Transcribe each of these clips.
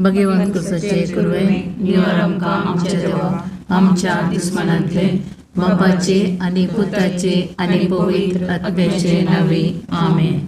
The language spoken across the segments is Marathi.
भगवंत सचे कुर्वे निवार आमकां आमच्या देवा आमच्या दुस्मनांतले बापाचे आनी पुताचे आनी पवित्र आत्म्याचे नावे आमेन.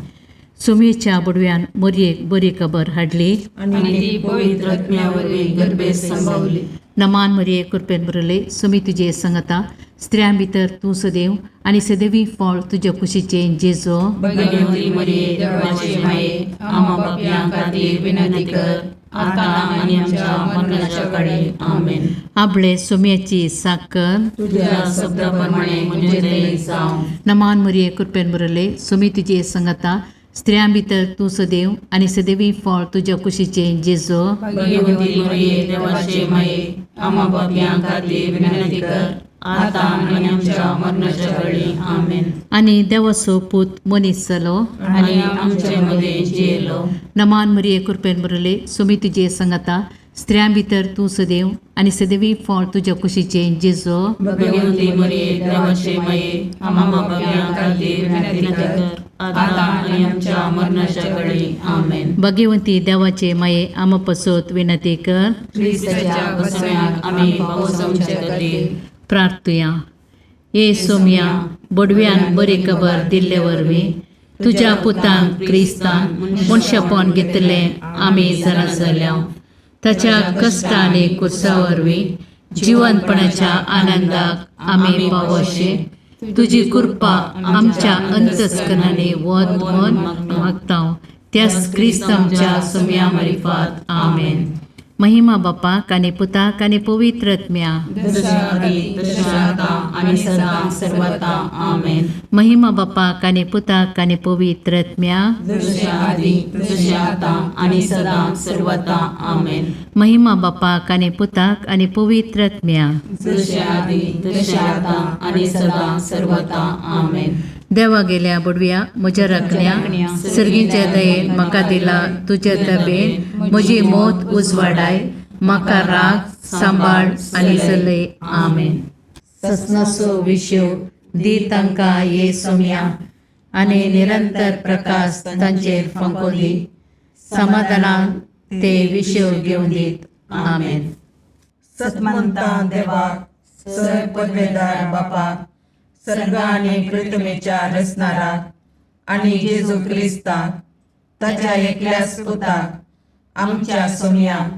सुमेच्या बुडव्यान मोरयेक बरी खबर हाडली आनी ती पवित्र आत्म्यावरवीं गर्भेत संभवली. नमान मरिये कृपेन बरले सुमी तुजे संगता स्त्रियां भितर तूं सदैव आनी सदैवी फळ तुज्या कुशीचे जेजो. भगवंती मरिये देवाचे माये आम्हा पापयां खातीर विनंती कर आता आनी आमच्या मरणाच्या काळी आमेन. आपले सुम्याची साकर तुझ्या शब्दाप्रमाणे म्हजे दये जावं. नमान मरिये कृपेन बरले सुमी तुजे संगता स्त्रियां भितर तूं सदैव आनी सदैवी फळ तुज्या कुशीचे जेजो. भगवंती मरिये देवाचे माये आम्हा पापयां खातीर विनंती कर आता आनी आमच्या मरणाच्या काळी आमेन. आनी देवाचो पूत मनीस जालो आनी आमचे मदें जियेलो. नमान मरिये कृपेन बरले सुमी तुजे संगता स्त्रियां भितर तूं सदैव आनी सदैवी फळ तुज्या कुशीचे जेजो. भगवंती मरिये देवाचे माये आम्हा पापयां खातीर विनंती कर आता आनी आमच्या मरणाच्या काळी आमेन. भगवंती देवाचे माये आम पसोत विनंती कर. ख्रिस्ताच्या बसण्याक आमी पावस आमचे खातीर प्रार्थुया. ये सोम्या बडव्यान बरी खबर दिल्ले वरवीं तुज्या पुतान क्रिस्तान मनशापण घेतलें आमी जाणा जाल्या. ताच्या कश्ट आनी कुर्सा वरवीं जिवंतपणाच्या आनंदाक आमी पावशे तुजी कृपा आमच्या अंतस्करणाने वत म्हूण मागता. त्याच क्रिस्त आमच्या सोम्या मार्फत आमेन. महिमा बापाक आनी पुताक आनी पवित्र आत्म्या जशा आदी तशा आता आनी सदां सर्वदा आमेन. महिमा बापाक आनी पुताक आनी पवित्र आत्म्या जशा आदी तशा आता आनी सदां सर्वदा आमेन. महिमा बापाक आनी पुताक आनी पवित्र आत्म्या जशा आदी तशा आता आनी सदां सर्वदा आमेन. देवा गेल्या बुडव्या म्हज्या राखण्या सर्गीच्या दयेन म्हाका दिला तुज्या तबेन म्हजी मोत उजवाडाय म्हाका राख सांबाळ आनी चलय आमेन. ससनाचो विशो दी तांकां ये सोम्या आनी निरंतर प्रकाश तांचेर फंको दी. समाधानान ते विशो घेवन दीत आमेन. सतमंता देवाक सर पदवेदार बापाक सर्ग आनी पृथ्वीच्या रचणाराक आनी जेजू क्रिस्ताक ताच्या एकल्याच पुताक आमच्या सोम्याक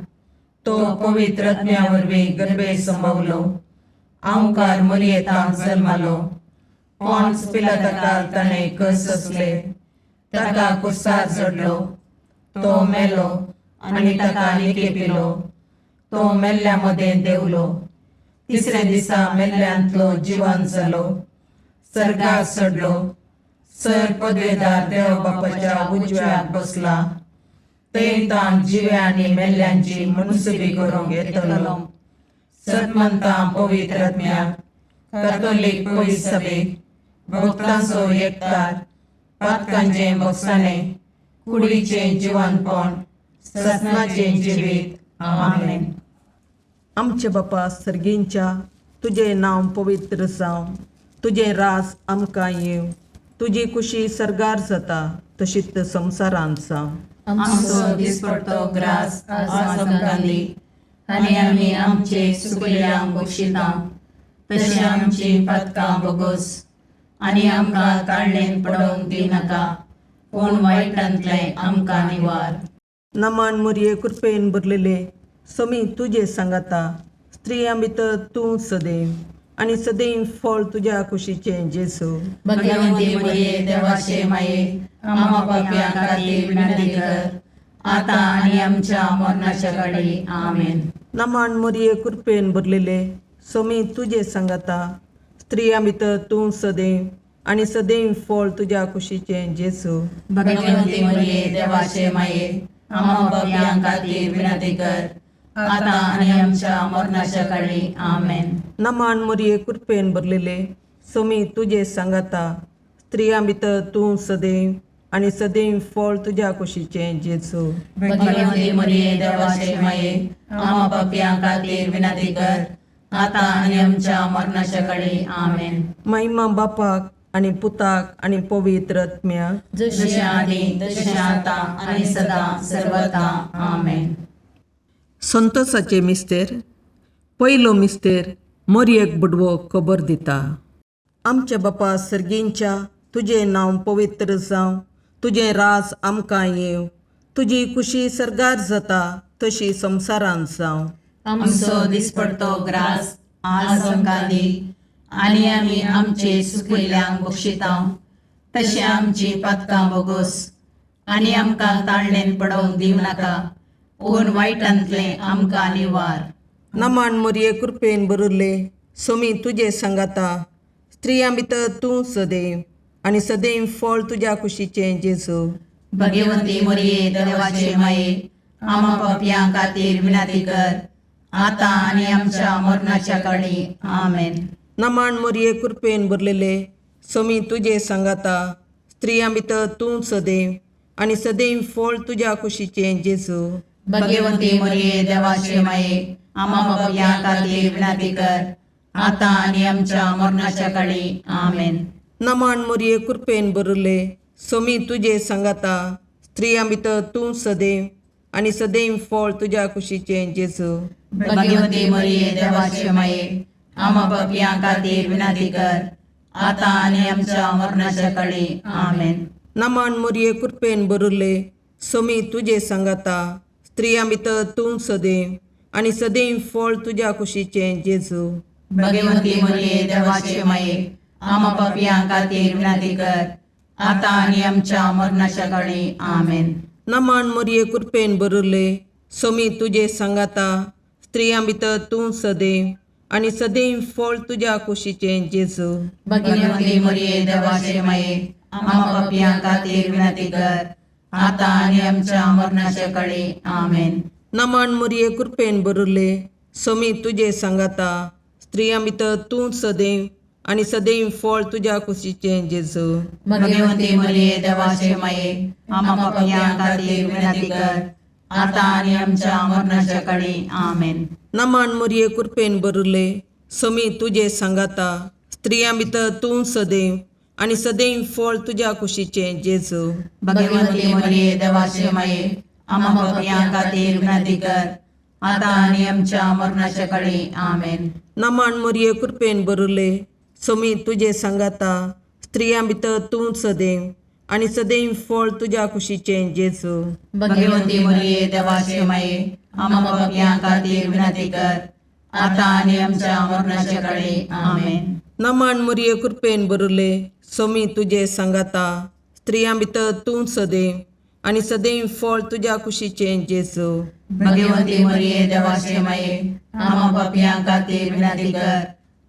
तो पवित्र आत्म्या वरवीं गर्भेत संभवलो. आमकार मरियेंत जल्मालो. पोंच पिलाताकाक ताणें कस सोंसले. ताका कुर्सार चडलो. तो मेलो आनी ताका निकेपिलो. तो मेल्ल्या मदें देवलो. तिसरे दिसा मेल्ल्यांतलो जिवंत जालो. सर्गाक चडलो. सर पदवेदार देव बापाच्या उजव्याक बसला. थंय ताण जिव्या आनी मेल्ल्यांची मनसुबी करूंक येतलो. सतमंतां पवित्र आत्म्याक कातोलीक पयस सभेक भक्तांचो एकठार पातकांचें बगसाणें कुडीचें जिवंतपण सतनाचें जिवीत आमेन. आमचे बापा सर्गींच्या तुझे नांव पवित्र जावं. तुझे रास आमकां येव. तुजी कुशी सर्गार जाता तशीच संवसारांत जावं. आमचो दिसपडटो ग्रास आज आमकां दी आनी आमी आमचे सुकल्यांक बक्षिता तशें आमची पातकां बोगोस आनी आमकां काळणेन पडोवंक दिनाका पूण वायटांतलें आमकां निवार. नमान मरिये कृपेन भरलेले समी तुजे सांगाता स्त्रियां भितर तूं सदैव आनी सदैव फळ तुज्या कुशीचें जेजू. भगवंती मरिये देवाचे माये आम्हा पापयां खातीर विनंती कर आता आनी आमच्या मरणाच्या काळी आमेन. नमान मरिये कृपेन भरलेले समी तुजे सांगाता स्त्रियां भितर तूं सदैव आनी सदैव फळ तुज्या कुशीचें जेजू. भगवंती मरिये देवाचे माये आम्हा पापयां खातीर विनंती कर आता आनी आमच्या मरणाच्या काळी आमेन. नमान मरिये कृपेन भरलेले समी तुजे सांगाता स्त्रियां भितर तूं सदैव आनी सदैव फळ तुज्या कुशीचें जेजू. भगवंती मरिये देवाचे माये आम्हा पापयां खातीर विनंती कर आता आनी आमच्या मरणाच्या काळी आमेन. महिमा बापाक आनी पुताक आनी पवित्र आत्म्याक जशें आदी तशें आता आनी सदां सर्वदा आमेन. संतोसाचे मिस्तेर पयलो मिस्तेर मोरयेक बुडवो खबर दिता. आमच्या बापा सर्गींच्या तुजें नांव पवित्र जावं, तुजें राज आमकां येवं, तुजी कुशी सरगार जाता तशी संवसारांत जावं. आमचो दिसपडतो ग्रास आज आमकां दी, आनी आमी आमचे सुकिल्ल्यांक बक्षितांव, तशें आमची पातकां बोगोस, आनी आमकां ताळणेन पडोवंक दिवं नाका, पूण वायटांतलें आमकां निवार. नमान मोरये कृपेन बरुल्ले सोमी तुजे सांगाता, स्त्रियां भितर तूं सदैव, आनी सदैव फळ तुज्या कुशीचें जेजू. भगवंती मोरये देवाचे माये, आमा पापयां खातीर विनाती कर, आतां आनी आमच्या मरणाच्या काळी. आमेन. नमान मोरये कृपेन भरलेले सोमी तुजे सांगाता, स्त्रियां भितर तूं सदैव, आनी सदैव फळ तुज्या कुशीचें जेजू. भगवंती मोरये देवाचे माये, आमा पापयां खातीर विनाती कर, आतां आनी आमच्या मरणाच्या काळी. आमेन. नमान मोरये कृपेन भरले सोमी तुजे सांगाता, स्त्रियां भितर तूं सदैव, आनी सदैव फळ तुज्या कुशीचें जेजू. भगवंती मोरये देवाचे माये, आमा पापयां खातीर विनाती कर, आतां आनी आमच्या मरणाच्या काळी. आमेन. नमान मोरये कृपेन भरले सोमी तुजे सांगाता, स्त्रियां भितर तूं सदैव, आनी सदैव फळ तुज्या कुशीचें जेजू. भगवंती मोरये देवाचे माये, आमा पापयां खातीर विनाती कर, आतां आनी आमच्या मरणाच्या काळी. आमेन. नमान मोरये कृपेन भरले सोमी तुजे सांगाता, स्त्रियां भितर तूं सदैव, आनी सदैव फळ तुज्या कुशीचें जेजू. भगवंती मोरये देवाचे माये, आमा पापयां खातीर विनाती कर, आतां आनी आमच्या मरणाच्या काळी. आमेन. नमान मोरये कृपेन भरले सोमी तुजे सांगाता, स्त्रियां भितर तूं सदैव, आनी सदैव फळ तुज्या कुशीचें जेजू. भगवंती मोरये देवाचे माये, आमा पापयां खातीर विनाती कर, आतां आनी आमच्या मरणाच्या काळी. आमेन. नमान मोरये कृपेन भरले सोमी तुजे सांगाता, स्त्रियां भितर तूं सदैव, आनी सदैव फळ तुज्या कुशीचें जेजू. भगवंती मोरये देवाचे माये, आमा पापयां खातीर विनाती कर, आतां आनी आमच्या मरणाच्या काळी. आमेन. नमान मोरये कृपेन भरले सोमी तुजे सांगाता, स्त्रियां भितर तूं सदैव, आनी सदैव फळ तुज्या कुशीचें जेजू. भगवंती मोरये देवाचे माये, आमा पापयां खातीर विनाती कर, आतां आनी आमच्या मरणाच्या काळी. आमेन. नमान मोरये कृपेन भरले सोमी तुजे सांगाता, स्त्रियां भितर तूं सदैव, आनी सदैव फळ तुज्या कुशीचें जेजू. भगवंती मोरये देवाचे माये, आमा पापयां खातीर विनाती कर,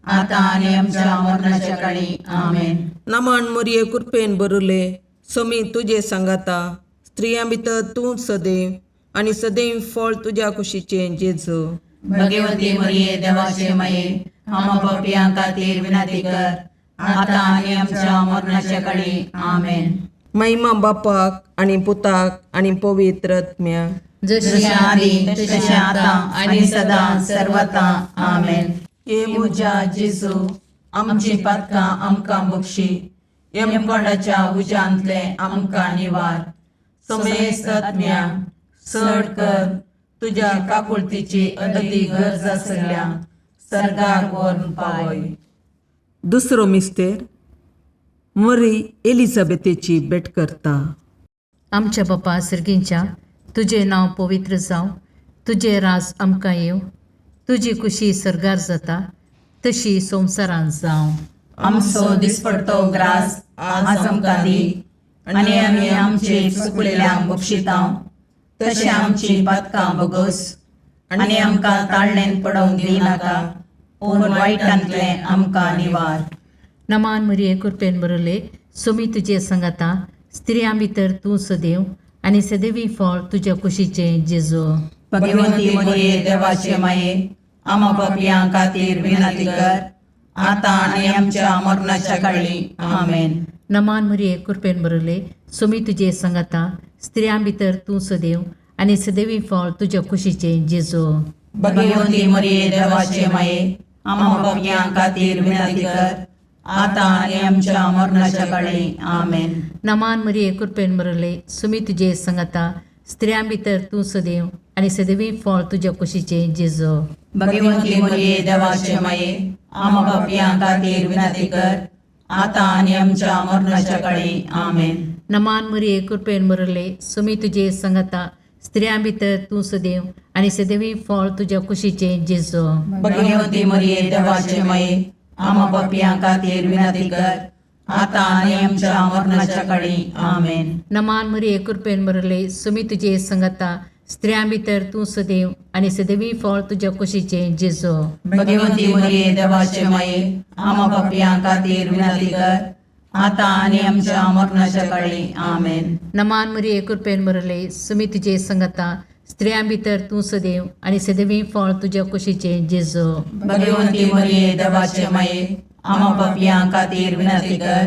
आतां आनी आमच्या मरणाच्या काळी. आमेन. नमान मोरये कृपेन भरले सोमी तुजे सांगाता, स्त्रियां भितर तूं सदैव, आनी सदैव फळ तुज्या कुशीचें जेजू. भगवंती मोरये देवाचे माये, आमा पापयां खातीर विनाती कर, आतां आनी आमच्या मरणाच्या काळी. आमेन. महिमा बापाक आनी पुताक आनी पवित्र आत्म्याक, जशी आदी तशी आतां आनी सदां सर्वता. आमेन. हे म्हज्या जेजू, आमची पातकां आमकां बक्षी, यमकोंडाच्या उज्यांतले आमकां निवार. समेस्त आत्म्याक चड कर, तुज्या काकुळतीची अदी गरज आसल्यां सर्गाक व्हरून पावय. दुसरो मिस्तेर मरी एलिझाबेथेची भेट करता. आमच्या बापा सर्गींच्या तुजें नांव पवित्र जावं, तुजें राज आमकां येवं, तुजी कुशी सरगार जाता तशी संवसारांत जावं. आमचो दिसपडतो ग्रास आज आमकां दी, आनी आमी आमचे चुकलेल्यांक बक्षितांव, तशें आमची पातकां बोगोस, आनी आमकां ताळणेन पडोवंक दिवं नाका, पूण वायटांतलें आमकां निवार. नमान मोरये कृपेन भरले सोमी तुजे सांगाता, स्त्रियां भितर तूं सदैव, आनी सदैवी फळ तुज्या कुशीचें जेजू. भगवंती मोरये देवाचे माये, आमा पापयां खातीर विनाती कर, आतां आनी आमच्या मरणाच्या काळी. आमेन. नमान मोरये कृपेन भरले सोमी तुजे सांगाता, स्त्रियां भितर तूं सदैव, आनी सदैवी फळ तुज्या कुशीचें जेजू. भगवंती मोरये देवाचे माये, आमा पापयां खातीर विनाती कर, आतां आनी आमच्या मरणाच्या काळी. आमेन. नमान मोरये कृपेन भरले सोमी तुजे सांगाता, स्त्रियां भितर तूं सदैव, आणि सदैवी फळ तुझ्या कुशीचे जेजू. भगवंती मरिये देवाचे माये आम्हा पापियां खातीर विनंती कर आता आणि आमच्या मरणाच्या काळी आमेन. नमान मरिये कृपेन बरले सुमी तुझे संगता स्त्रियां भितर तू सदैव आणि सदैवी फळ तुझ्या कुशीचे जेजू. भगवंती मरिये देवाचे माये आम्हा पापियां खातीर विनंती कर आता आणि आमच्या मरणाच्या काळी आमेन. नमान मरिये कृपेन बरले सुमी तुझे संगता स्त्रियां भितर तू सदैव आणि सदैवी फळ तुझ्या कुशीचे जेजू. भगवंती मरिये देवाचे माये आम्हा पापियां खातीर विनंती कर आता आणि आमच्या मरणाच्या काळी आमेन. नमान मरिये कृपेन बरले सुमी तुझे संगता स्त्रियां भितर तू सदैव आणि सदैवी फळ तुझ्या कुशीचे जेजू. भगवंती मरिये देवाचे माये आम्हा पापियां खातीर विनंती कर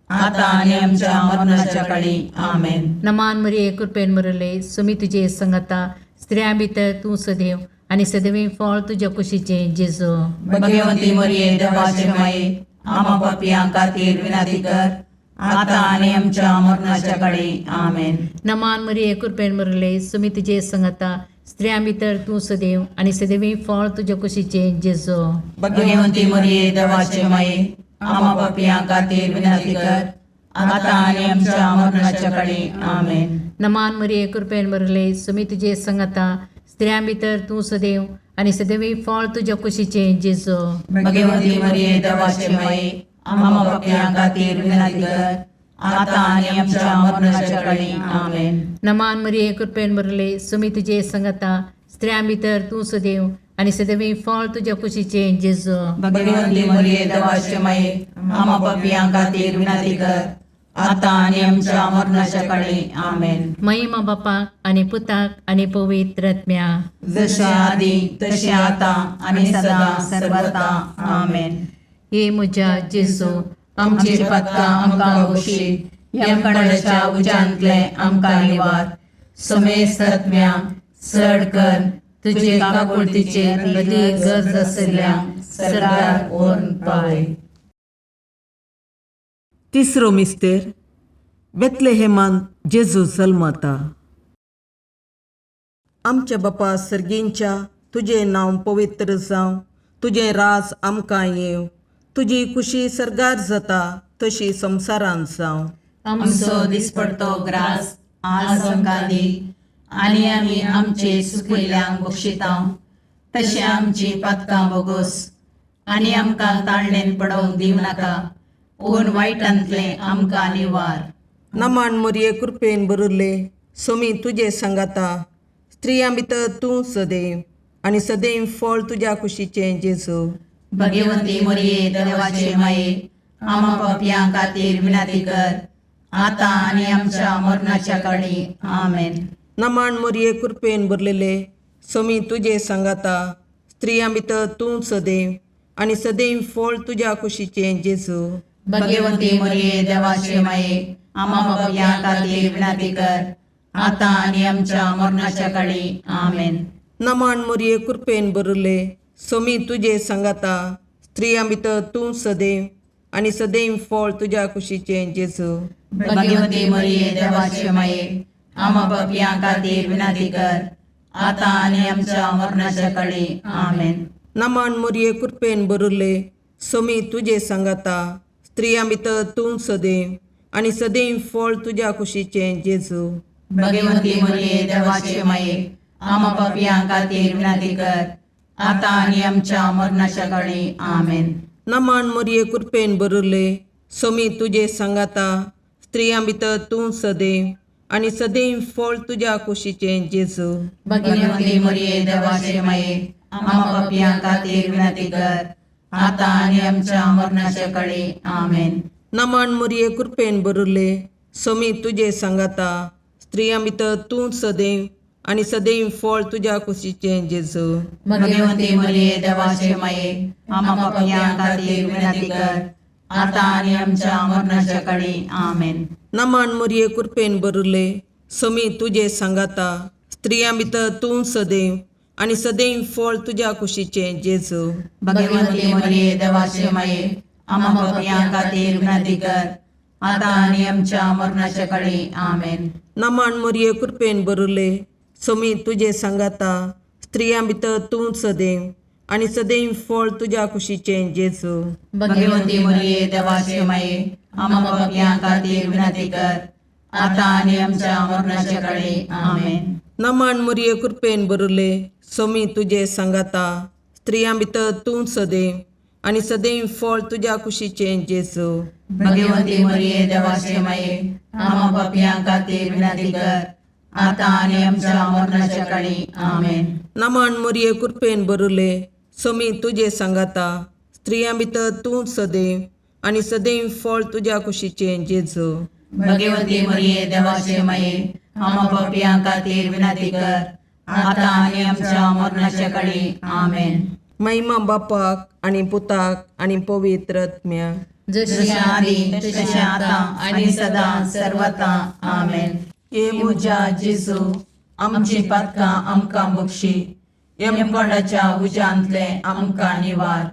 आता आणि आमच्या मरणाच्या काळी आमेन. नमान मरिये कृपेन बरले सुमी तुझे संगता स्त्रियां भितर तू सदैव आणि सदैवी फळ तुझ्या कुशीचे जेजू. भगवंती मरिये देवाचे माये आम्हा पापियां खातीर विनंती कर आता आणि आमच्या मरणाच्या काळी आमेन. नमान मरिये कृपेन बरले सुमी तुझे संगता स्त्रियां भितर तू सदैव आणि सदैवी फळ तुझ्या कुशीचे जेजू. भगवंती मरिये देवाचे माये आम्हा पापियां खातीर विनंती कर आता आणि आमच्या मरणाच्या काळी आमेन. नमान मरिये कृपेन बरले सुमी तुझे संगता स्त्रियां भितर तू सदैव आणि सदैवी फळ तुझ्या कुशीचे जेजू. भगवंती मरिये देवाचे माये आम्हा पापियां खातीर विनंती कर आता आणि आमच्या मरणाच्या काळी आमेन. नमान मरिये कृपेन बरले सुमी तुझे संगता स्त्रियां भितर तू सदैव आणि सदैवी फळ तुझ्या कुशीचे जेजू. भगवंती मरिये देवाचे माये आम्हा पापियां खातीर विनंती कर आता आणि आमच्या मरणाच्या काळी आमेन. महिमा बापाक आणि पुताक आणि पवित्र आत्म्या जसे आधी तसे आता आणि सदा सर्वदा आमेन. हे म्हज्या जेजू आमची पत्कां आमकां बक्षी यमकणाच्या उजांतले आमकां निवार. समेस्त आत्म्या चड कर तुजे काकुळतीचेर कधी गरज आसल्यांक सरकार ओन पाय. तिसरो मिस्तेर बेतलेहेमांत जेजू जल्मता. आमच्या बापा सर्गींच्या तुझे नांव पवित्र जावं, तुझे राज आमकां येव, तुजी कुशी सरगार जाता तशी संवसारांत जावं. आमचो दिसपडतो ग्रास आज आमकां दी आनी आमी आमचे सुकयल्यांक बक्षितांव. तशें आमची पातकां बोगोस आनी आमकां ताळणेन पडोवंक दिवं नाका पूण वायटांतले आमकां निवार. नमान मरिये कृपेन बरले सोमी तुझे सांगाता स्त्रियां भितर तूं सदैव आणि सदैव फळ तुझ्या कुशीचे जेजू. भगवंती मरिये देवाचे माये आम्हा पापियां खातीर विनंती कर आता आनी आमच्या मरणाच्या काळी आमेन. नमान मरिये कृपेन बरलेले सोमी तुझे सांगाता स्त्रियां भितर तूं सदैव आणि सदैव फळ तुझ्या कुशीचे जेजू. भगवंती मरिये देवाचे माये आम्हा पापियां खातीर विनंती कर आता आनी आमच्या मरणाच्या काळी आमेन. नमान मरिये कृपेन बरले सोमी तुझे सांगाता स्त्रियां भितर तूं सदैव आणि सदैव फळ तुझ्या कुशीचे जेजू. भगवंती मरिये देवाचे माये आम्हा पापियां खातीर विनंती कर आता आनी आमच्या मरणाच्या काळी आमेन. नमान मरिये कृपेन बरले सोमी तुझे सांगाता स्त्रियां भितर तूं सदैव आणि सदैव फळ तुझ्या कुशीचे जेजू. भगवंती मरिये देवाचे माये आम्हा पापियां खातीर विनंती कर आता आनी आमच्या मरणाच्या काळी आमेन. नमान मरिये कृपेन बरले सोमी तुझे सांगाता स्त्रियां भितर तूं सदैव आणि सदैव फळ तुझ्या कुशीचे जेजू. भगवंती मरिये देवाचे माये आम्हा पापियां खातीर विनंती कर आता आनी आमच्या मरणाच्या काळी आमेन. नमान मरिये कृपेन बरले सोमी तुझे सांगाता स्त्रियां भितर तूं सदैव आणि सदैव फळ तुझ्या कुशीचे जेजू. भगवंती मरिये देवाचे माये आम्हा पापियां खातीर विनंती कर आता आनी आमच्या मरणाच्या काळी आमेन. नमान मरिये कृपेन बरले सोमी तुझे सांगाता स्त्रियां भितर तूं सदैव आणि सदैव फळ तुझ्या कुशीचे जेजू. भगवंती मरिये देवाचे माये आम्हा पापियां खातीर विनंती कर आता आनी आमच्या मरणाच्या काळी आमेन. नमान मरिये कृपेन बरले सोमी तुझे सांगाता स्त्रियां भितर तूं सदैव आनी सदैव फळ तुज्या कुशीचे जेजू भगवंती मरिये देवाचे माये आम्हा पापियां खातीर विनंती कर आता आणि आमच्या मरणाच्या काळी आमेन. नमन मुरये कृपेन बरले सोमी तुझे सांगाता स्त्रियां भितर तूं सदैव आनी सदैव फळ तुज्या कुशीचे जेजू भगवंती मरिये देवाचे माये आम्हा पापियां खातीर विनंती कर आता आणि आमच्या मरणाच्या काळी आमेन. नमन मुरये कृपेन बरले सोमी तुझे सांगाता स्त्रियां भितर तूं सदैव आनी सदैव फळ तुज्या कुशीचे जेजू भगवंती मरिये देवाचे माये आम्हा पापियां खातीर विनंती कर आता आणि आमच्या मरणाच्या काळी आमेन. महिमा बापाक आनी पुताक आनी पवित्र आत्म्याक जशी आदी तशी आता आणि सदा सर्वता आमेन. ये मुजा जेजू आमची पातकां आमकां बक्षी यमकोंडाच्या उज्यांतले आमकां निवार.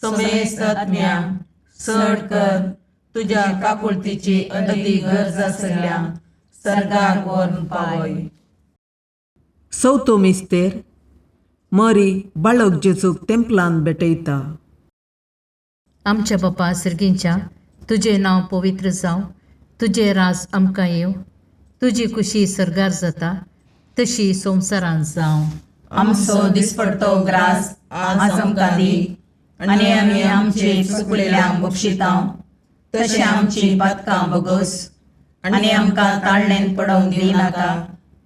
समेस्त आत्म्या चड कर तुज्या काकुळतीची अदी गरज आसल्या सर्गाक व्हरून पावय. चवथो मिस्तेर मरी बाळक जेजूक तेंपलान भेटयता. आमच्या बापा सर्गींच्या तुझे नांव पवित्र जावं, तुझे राज आमकां येव, तुजी कुशी सरगार जाता तशी संवसारांत जावं. आमचो दिसपडतो ग्रास आज आमकां दी आनी आमी आमचे चुकलेल्यांक बक्षितांव तशें आमची पातकां बोगोस आनी आमकां ताळणेन पडोवंक दिनाका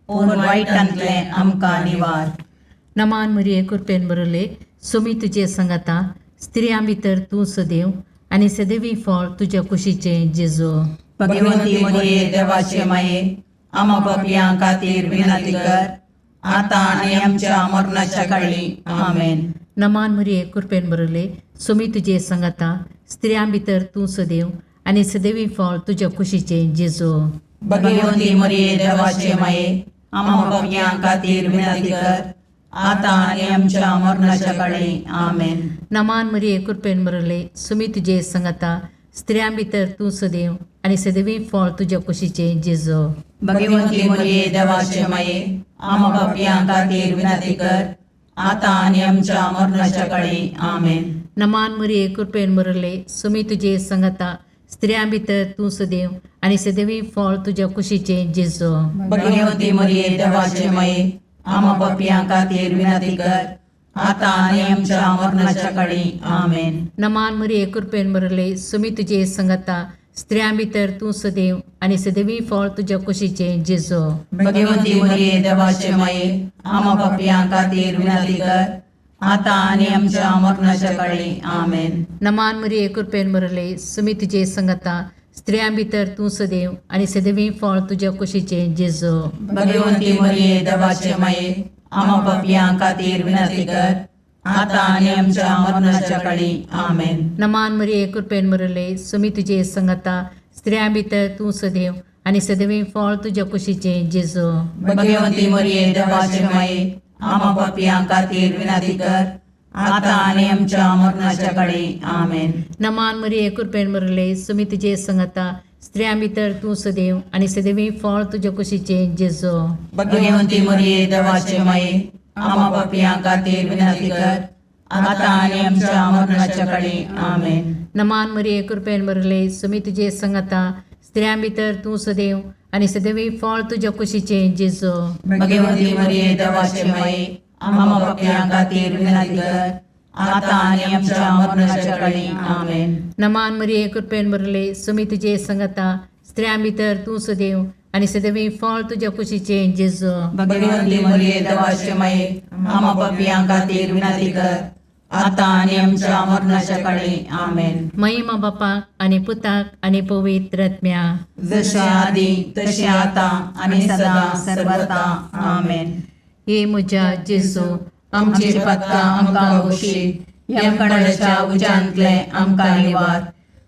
पूण वायटांतले आमकां निवार. नमान मरिये कृपेन बरले सोमी तुजे सांगाता स्त्रियां भितर तूं सदैव आनी सदैवी फळ तुज्या कुशीचे जेजू भगवंती मरिये देवाचे माये आम्हा पापियां खातीर विनंती कर आता आणि आमच्या मरणाच्या काळी आमेन. नमान मरिये कृपेन बरले सोमी तुजे सांगाता स्त्रियां भितर तूं सदैव आनी सदैवी फळ तुज्या कुशीचे जेजू भगवंती मरिये देवाचे माये आम्हा पापियां खातीर विनंती कर आता आणि आमच्या मरणाच्या काळी आमेन. नमान मरिये कृपेन बरले सोमी तुजे सांगाता स्त्रियां भितर तूं सदैव आनी सदैवी फळ तुज्या कुशीचे जेजू भगवंती मरिये देवाचे माये आम्हा पापियां खातीर विनंती कर आता आणि आमच्या मरणाच्या काळी आमेन. नमान मरिये कृपेन बरले सोमी तुजे सांगाता स्त्रियां भितर तूं सदैव आनी सदैवी फळ तुज्या कुशीचे जेजू भगवंती मरिये देवाचे माये आम्हा पापियां खातीर विनंती कर आता आणि आमच्या मरणाच्या काळी आमेन. नमान मरिये कृपेन बरले सोमी तुजे सांगाता स्त्रियां भितर तूं सदैव आनी सदैवी फळ तुज्या कुशीचे जेजू भगवंती मरिये देवाचे माये आम्हा पापियां खातीर विनंती कर आता आणि आमच्या मरणाच्या काळी आमेन. नमान मरिये कृपेन बरले सोमी तुजे सांगाता स्त्रियां भितर तूं सदैव आनी सदैवी फळ तुज्या कुशीचे जेजू भगवंती मरिये देवाचे माये आम्हा पापियां खातीर विनंती कर आता आणि आमच्या मरणाच्या काळी आमेन. नमान मरिये कृपेन बरले सोमी तुजे सांगाता स्त्रियां भितर तूं सदैव आनी सदैवी फळ तुज्या कुशीचे जेजू भगवंती मरिये देवाचे माये आम्हा पापियां खातीर विनंती कर आता आणि आमच्या मरणाच्या काळी आमेन. नमान मरिये कृपेन बरले सोमी तुजे सांगाता स्त्रियां भितर तूं सदैव आनी सदैवी फळ तुज्या कुशीचे जेजू भगवंती मरिये देवाचे माये आम्हा पापियां खातीर विनंती कर आता आणि आमच्या मरणाच्या काळी आमेन. नमान मरिये कृपेन बरले सोमी तुजे सांगाता स्त्रियां भितर तूं सदैव आनी सदैवी फळ तुज्या कुशीचे जेजू भगवंती मरिये देवाचे माये आम्हा पापियां खातीर विनंती कर आता आणि आमच्या मरणाच्या काळी आमेन. नमान मरिये कृपेन बरले सोमी तुजे सांगाता स्त्रियां भितर तूं सदैव आनी सदैवी फळ तुज्या कुशीचे जेजू भगवंती मरिये देवाचे माये आम्हा पापियां खातीर विनंती कर आता आणि आमच्या मरणाच्या काळी आमेन. महिमा बापाक आनी पुताक आनी पवित्र आत्म्याक जशे आदी तशे आता आणि सदा सर्वता आमेन. हे म्हज्या जेजू आमची पातकां आमकां बक्षी यमकणाच्या उज्यांतले आमकां निवार.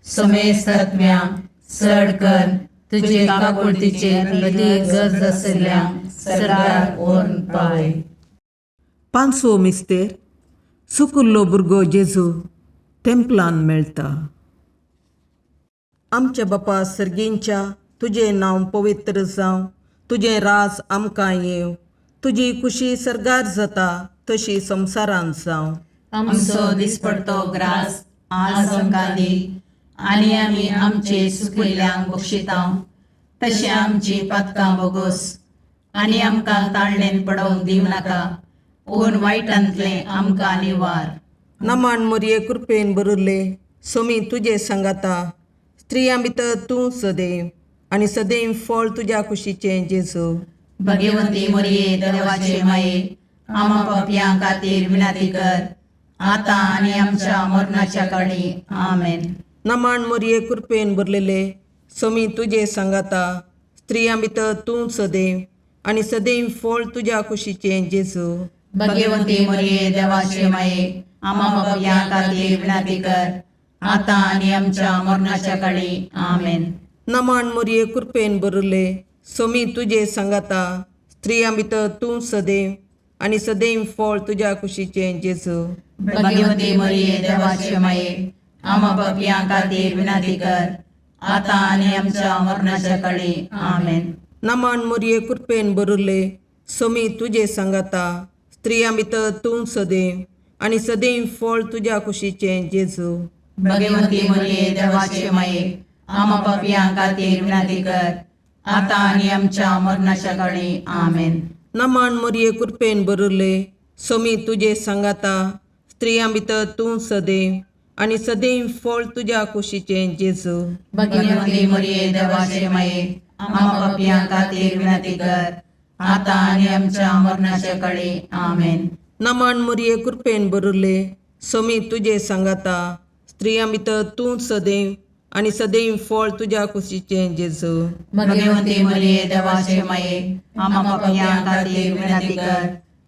समेस्त आत्म्या चड कर तुजे काकुळतीचे अदीक गरज आसल्यांक सरकार व्हरून पावय. पांचवो मिस्तेर सुकुल्लो भुरगो जेजू तेंपलान मेळटा. आमच्या बापा सर्गींच्या तुजें नांव पवित्र जावं, तुजें राज आमकां येव, तुजी कुशी सरगार जाता तशी संवसारांत जावं. आमचो दिसपडतो ग्रास आज आमकां दी, आनी आमी आमचे सुकिल्ल्यांक बक्षितांव. तशें आमची पातकां बोगोस, आनी आमकां ताळणेन पडोवंक दिवं नाका, पूण वायटांतलें आमकां निवार. नमान मोरये कृपेन बरुल्ले, सोमी तुजे सांगाता, स्त्रियां भितर तूं सदैव, आनी सदैव फळ तुज्या कुशीचें जेजू. भगवंती मोरये देवाचे माये, आमा पापयां खातीर विनाती कर, आतां आनी आमच्या मरणाच्या काळी. आमेन. नमान मोरये कृपेन भरलेले, सोमी तुजे सांगाता, स्त्रियां भितर तूं सदैव, आनी सदैव फळ तुज्या कुशीचें जेजू. भगवंती मोरये देवाचे माये, आमा पापयां खातीर विनाती कर, आतां आनी आमच्या मरणाच्या काळी. आमेन. नमान मोरये कृपेन भरले, सोमी तुजे सांगाता, स्त्रियां भितर तूं सदैव, आनी सदैव फळ तुज्या कुशीचें जेजू. भगवंती मोरये देवाचे माये, आमा पापयां खातीर विनाती कर, आतां आनी आमच्या मरणाच्या काळी. आमेन. नमान मोरये कृपेन भरले, सोमी तुजे सांगाता, स्त्रियां भितर तूं सदैव, आनी सदैव फळ तुज्या कुशीचें जेजू. भगवंती मोरये देवाचे माये, आमा पापयां खातीर विनाती कर, आतां आनी आमच्या मरणाच्या काळी. आमेन. नमान मोरये कृपेन भरले, सोमी तुजे सांगाता, स्त्रियां भितर तूं सदैव, आनी सदैव फळ तुज्या कुशीचें जेजू. भगवंती मोरये देवाचे माये, आमा पापयां खातीर विनाती कर, आतां आनी आमच्या मरणाच्या काळी. आमेन. नमान मोरये कृपेन भरले, सोमी तुजे सांगाता, स्त्रियां भितर तूं सदैव, आनी सदैव फळ तुज्या कुशीचें जेजू. भगवंती मोरये देवाचे माये, आमा पापयां खातीर विनाती कर,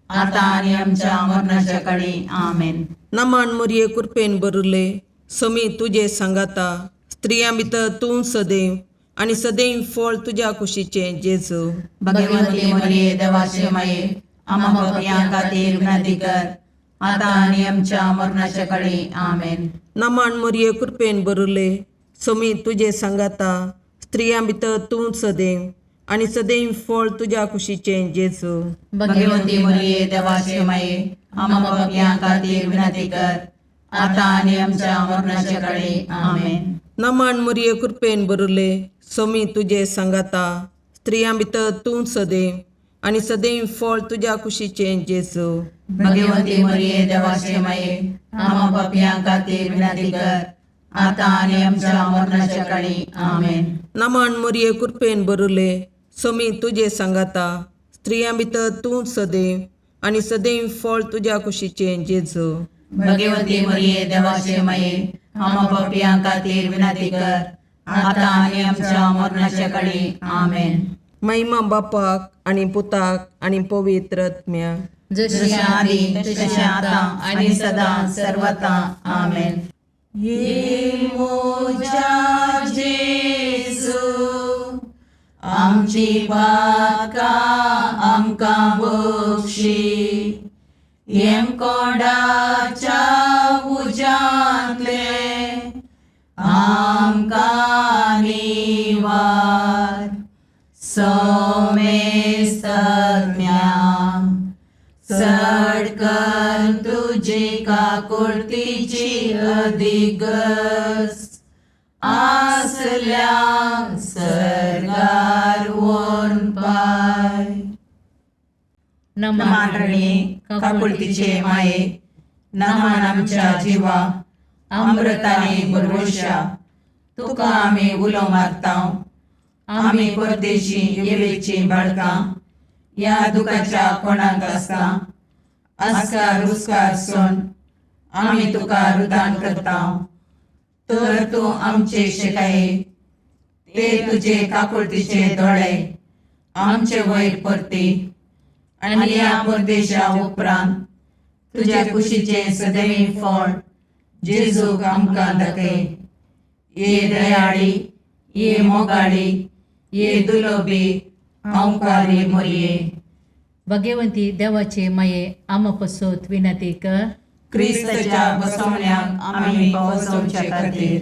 आतां आनी आमच्या मरणाच्या काळी. आमेन. नमान मोरये कृपेन भरले, सोमी तुजे सांगाता, स्त्रियां भितर तूं सदैव, आनी सदैव फळ तुज्या कुशीचें जेजू. भगवंती मोरये देवाचे माये, आमा पापयां खातीर विनाती कर, आतां आनी आमच्या मरणाच्या काळी. आमेन. नमान मोरये कृपेन भरले, सोमी तुजे सांगाता, स्त्रियां भितर तूं सदैव, आनी सदैव फळ तुज्या कुशीचें जेजू. भगवंती मोरये देवाचे माये, आमा पापयां खातीर विनाती कर, आतां आनी आमच्या मरणाच्या काळी. आमेन. नमान मोरये कृपेन भरले, सोमी तुजे सांगाता, स्त्रियां भितर तूं सदैव, आनी सदैव फळ तुज्या कुशीचें जेजू. भगवंती मोरये देवाचे माये, आमा पापयां खातीर विनाती कर, आतां आनी आमच्या मरणाच्या काळी. आमेन. नमान मोरये कृपेन भरले, सोमी तुजे सांगाता, स्त्रियां भितर तूं सदैव, आनी सदैव फळ तुज्या कुशीचें जेजू. भगवंती मोरये देवाचे माये, आमा पापयां खातीर विनाती कर, आतां आनी आमच्या मरणाच्या काळी. आमेन. महिमा बापाक आनी पुताक आनी पवित्र आत्म्याक, जशें आदी तशें आतां आनी सदां सर्वता. आमेन. ये मोजा जेजू, आमची पातकां आमकां बक्षी, येम कोणाच्या उजांतले आमकां निवार. सोमेस्त सडकन तुजी काकुळतीची अधिगस, आसल्या सरगार वोन पाय. नमान रणे काकुळतीचे माये, नमान आमच्या जिवा, अमृताने भरवशा, तुका आमी उलो मारतांव. आमी परदेशी येवेची बाळकां, या दुखाच्या कोणाक आसता, आस्कार उस्कार सोन आमी तुका रुदान करतांव. तर तूं आमचे शिकाये, ते तुजे काकुळतीचे दोळे आमचे वयर परती, आनी या परदेशा उपरांत तुज्या कुशीचे सदैव फळ जेजूक आमकां दाखय. ये दयाळी, ये मोगाळी, ये दुलोबी, अवकारी मोरये. भगवंती देवाचे माये, आमा पसोत विनंती कर. क्रिस्ताच्या बसवण्याक आमी पावसोवचे खातीर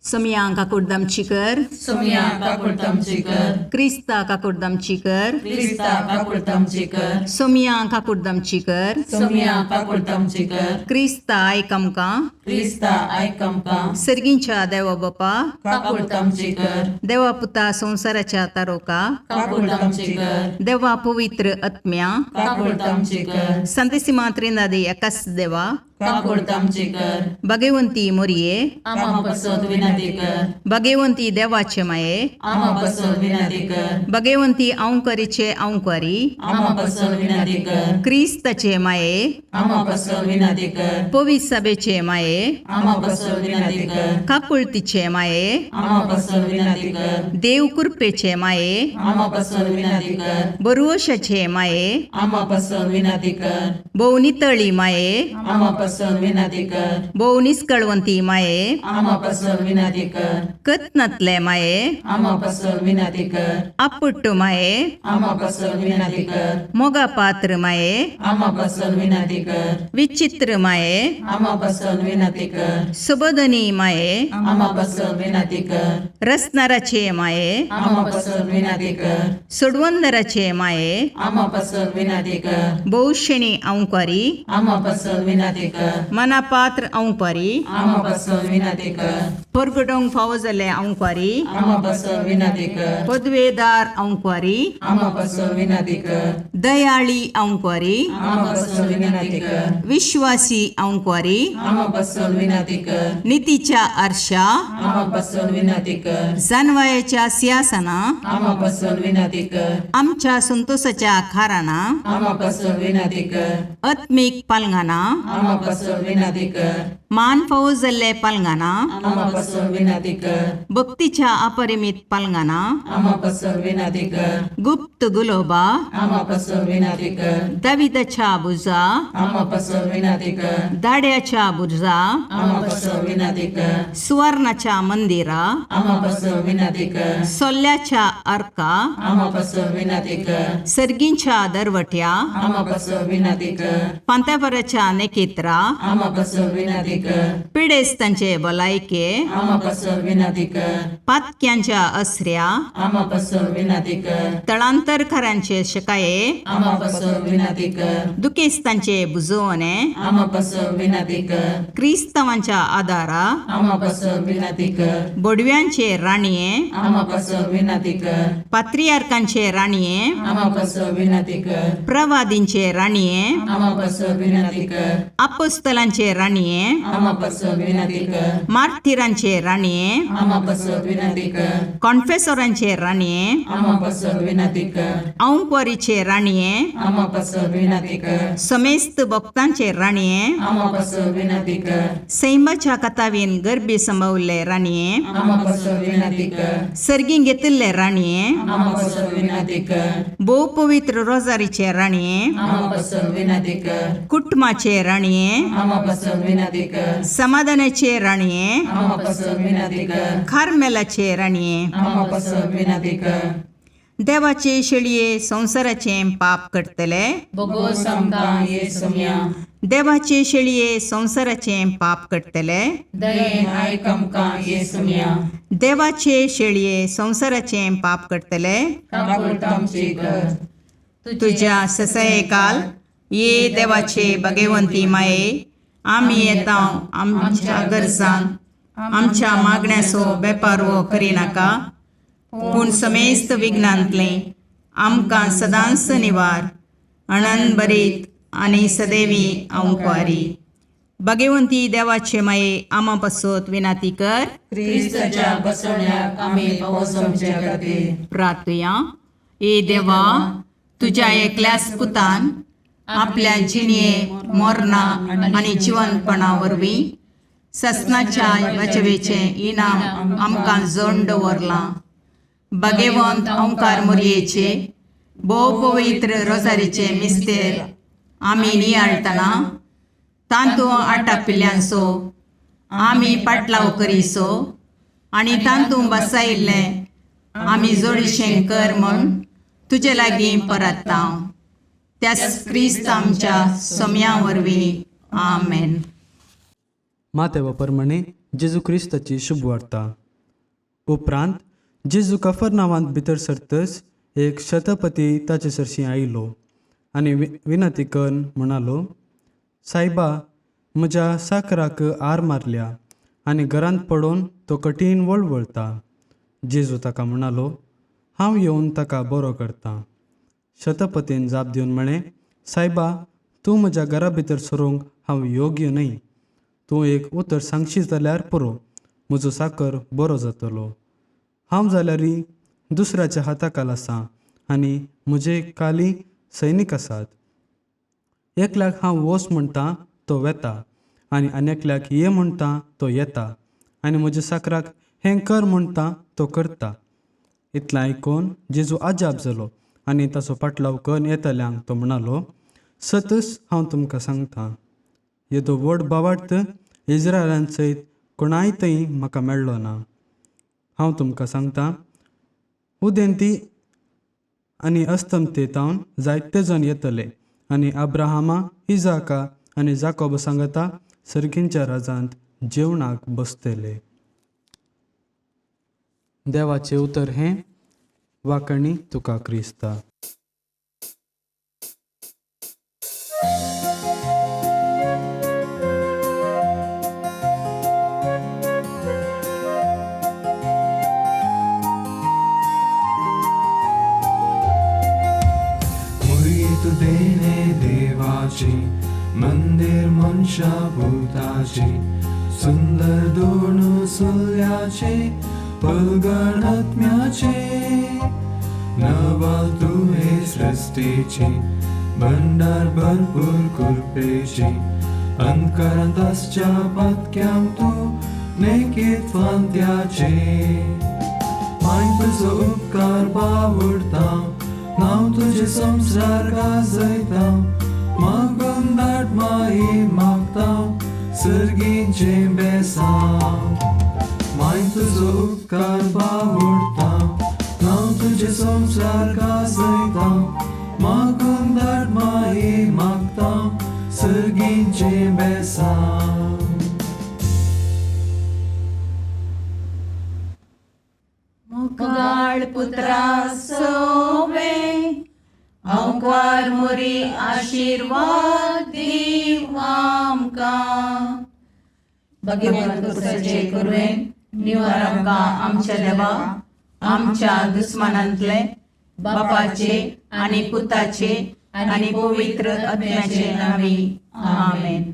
सोमिया काकुर्दमचीकर, सोमिया काकुर्दमचीकर, क्रिस्ता काकुर्दमचीकर, क्रिस्ता काकुर्दमचीकर, सोमिया काकुर्दमचीकर, सोमिया काकुर्दमचीकर, क्रिस्ता आयकमका, क्रिस्ता आयकमका, सर्गींच्या देवा बापा, काकुर्दमचीकर, देवा पुता संसाराच्या तारोका, काकुर्दमचीकर, देवा पवित्र आत्म्या, काकुर्दमचीकर, संतसिमा त्रिनादी एकाच देवा, काकुर्दमचीकर, भगवंती मोरये, आमा पसोद विनंती कर, भगवंती देवाचे माये, आमा पसोद विनंती कर, भगवंती औंकरीचे औंकारी, आमा पसोद विनंती कर, क्रिस्ताचे माये, आमा पसोद विनंती कर, पवित्र सभेचे माये, आमा पसोद विनंती कर, काकुळतीचे माये, आमा पसोद विनंती कर, देव कृपेचे माये, आमा पसोद विनंती कर, बरुवशाचे माये, आमा पसोद विनंती कर, भोवनितळी माये, आमा पसोद विनंती कर, भोवनिस्कळवंती माये, आमा पसोद विनंती कर, कतनातले माये, आमा पसोद विनंती कर, अपुट्टू माये, आमा पसोद विनंती कर, मोगा पात्र माये, आमा पसोद विनंती कर, विचित्र माये, आमा पसोद विनंती कर, सुबोधनी माये, आमा पसोद विनंती कर, रसनाराचे माये, आमा पसोद विनंती कर, सुडवंदराचे माये, आमा पसोद विनंती कर, बहुशणी औंकारी, आमा पसोद विनंती कर, मनापात्र औंकारी, आमा पसोद विनंती कर, परगडोंग फावो जाल्ले औंकारी, आमा पसोद विनंती कर, पदवेदार औंकारी, आमा पसोद विनंती कर, दयाळी औंकारी, आमा पसोद विनंती कर, विश्वासी औंकारी, आमा पसोद विनंती कर, नीतीच्या आरशा, आमा पसोद विनंती कर, जानवायाच्या सिंहासना, आमा पसोद विनंती कर, आमच्या संतोषाच्या खाराना, आमा पसोद विनंती कर, आत्मिक पालंगाना, आमा पसोद विनंती कर, मान फावो जाल्ले पालंगाना, आमा पसोद विनंती कर, भक्तीच्या अपरिमित पालंगाना, आमा पसोद विनंती कर, गुप्त गुलोबा, आमा पसोद विनंती कर, दाविदाच्या बुजा, आमा पसोद विनंती कर, दाड्याच्या बुजा, आमा पसोद विनंती कर, सुवर्णाच्या मंदिरा, आमा पसोद विनंती कर, सोल्ल्याच्या अर्का, आमा पसोद विनंती कर, सर्गींच्या दरवट्या, आमा पसोद विनंती कर, पांत्यापराच्या नेकेत्रा, आमा पसोद विनंती कर, पिडेस्तांचे भलायके, आमा पसोद विनंती कर, पातक्यांच्या अस्र्या, आमा पसोद विनंती कर, तळांतरकारांचे शकाये, आमा पसोद विनंती कर, दुखेस्तांचे बुजवणे, आमा पसोद विनंती कर, क्रिस्तवांच्या आदारा, आमा पसोद विनंती कर, बोडव्यांचे राणीये, आमा पसोद विनंती कर, पात्रियार्कांचे राणीये, आमा पसोद विनंती कर, प्रवादींचे राणीये, आमा पसोद विनंती कर, अपोस्तलांचे राणीये, आमा पसोद विनंती कर, मार्थिरांचे राणीये, आमा पसोद विनंती कर, कॉन्फेसोरांचे राणीये, आमा पसोद विनंती कर, औंकवारीचे राणीये, आमा पसोद विनंती कर, समेस्त भक्तांचे राणीये, आमा पसोद विनंती कर, सैमाच्या कथावीन गर्भी संभवले राणीये, आमा पसोद विनंती कर, सर्गीं घेतिल्ले राणीये, आमा पसोद विनंती कर, भोव पवित्र रोजारीचे राणीये, आमा पसोद विनंती कर, कुटुंबाचे राणीये, आमा पसोद विनंती कर, समाधानाचे राणीये, आमा पसोद विनंती कर, खारमेलाचे राणीये, आमा पसोद विनंती कर, देवाचे शेळये संसाराचे पाप करतले, बगो समका येसुम्या, देवाचे शेळये संसाराचे पाप करतले, दयेन आयकमका येसुम्या, देवाचे शेळये संसाराचे पाप करतले, काकुर्दमची कर, तुझ्या ससये काल ये देवाचे भगवंती माये, आम्ही येता आमच्या गरजांक आमच्या मागण्याचो बेपारवो करिनाका, पूण समेस्त विघ्नांतले आमकां सदांच निवार, आनंद बरीत आनी सदैवी औंकवारी. भगवंती देवाचे माये आमा पासत विनाती कर. क्रिस्ताच्या बसवण्याक आमी पावसमचे खातीर प्रार्थया. ए देवा, तुझ्या एकल्याच पुतान आपल्या जिणये मोरणा आनी जिवंतपणा वरवीं ससनाच्या वाचवेचे इनाम आमकां जोडून दवरलां. भगवंत ओंकार मोरयेचे भोव पवित्र रोजारीचे मिस्तेर आमी नियाळतना तांतूं आटापिल्ल्यांचो आमी पाटलाव करिसो आनी तांतूं बसायिल्लें आमी जोडीशें कर म्हूण तुजे लागीं परतता. त्याच क्रिस्त आमच्या सोम्या वरवीं. आमेन. मातेवा परमणे जेजू क्रिस्ताची शुभ वार्ता. उपरांत जेजू कफरनावांत भितर सरतच एक शतपती ताचे सरशी आयलो आनी विनंती करून म्हणालो, सायबा, म्हज्या साकराक आर मारल्या आनी घरांत पडून तो कठीण वळवळता. जेजू ताका म्हणालो, हांव येवन ताका बरो करतां. शतपतीन जाप दिवन म्हळें, सायबा, तूं म्हज्या घरा भितर सरूंक हांव योग्य न्हय. तूं एक उतर सांगशी जाल्यार पुरो, म्हजो साकर बरो जातलो. हांव जाल्यारय दुसऱ्याच्या हाताखाल आसां आनी म्हजे खाली सैनीक आसात. एकल्याक हांव वच म्हणटां तो वेता आनी आनेकल्याक ये म्हणटां तो येता आनी म्हज्या साकराक हें कर म्हणटां तो करता. इतलें आयकून जेजू आजाप जालो आनी ताचो फाटलाव करून येतल्यांक तो म्हणालो, सतच हांव तुमकां सांगतां, येदो व्हड बावार्थ इस्रायलां सयत कोणाय थंय म्हाका मेळ्ळो ना. हांव तुमकां सांगतां, उदेंती आनी अस्तंतेतावन जायते जण येतले आनी अब्राहमा, इजाका आनी जाकोब सांगता सर्गींच्या राजांत जेवणाक बसतले. देवाचें उतर हें, वाकणी तुका क्रिस्ता. तू देणे देवाची मंदिर मनशा भूताची सुंदर दोन सुल्याचे पलगण आत्म्याचे नवाल तू हे सृष्टीची भंडार भरपूर कृपेची अंधकारांत आसच्या पातक्याम तू नेकीत फांत्याचे माय तुजो उपकार बावडता नाव तुझे संसार गाजयता मागून दाट माई मागता सर्गींचे बेसांव माय तुजो उपकार बावडता नाव तुझे संसार गाजयता मागून दाट माई मागता सर्गींचे बेसांव. मुगाळ पुत्रा सोवे अवकार मोरी आशीर्वाद दीव आमकां. भगवंत पुत्राचे करुवेन निवार आमकां आमच्या देवा आमच्या दुस्मानांतले बापाचे आनी पुताचे आनी पवित्र आत्म्याचे नांवी. आमेन.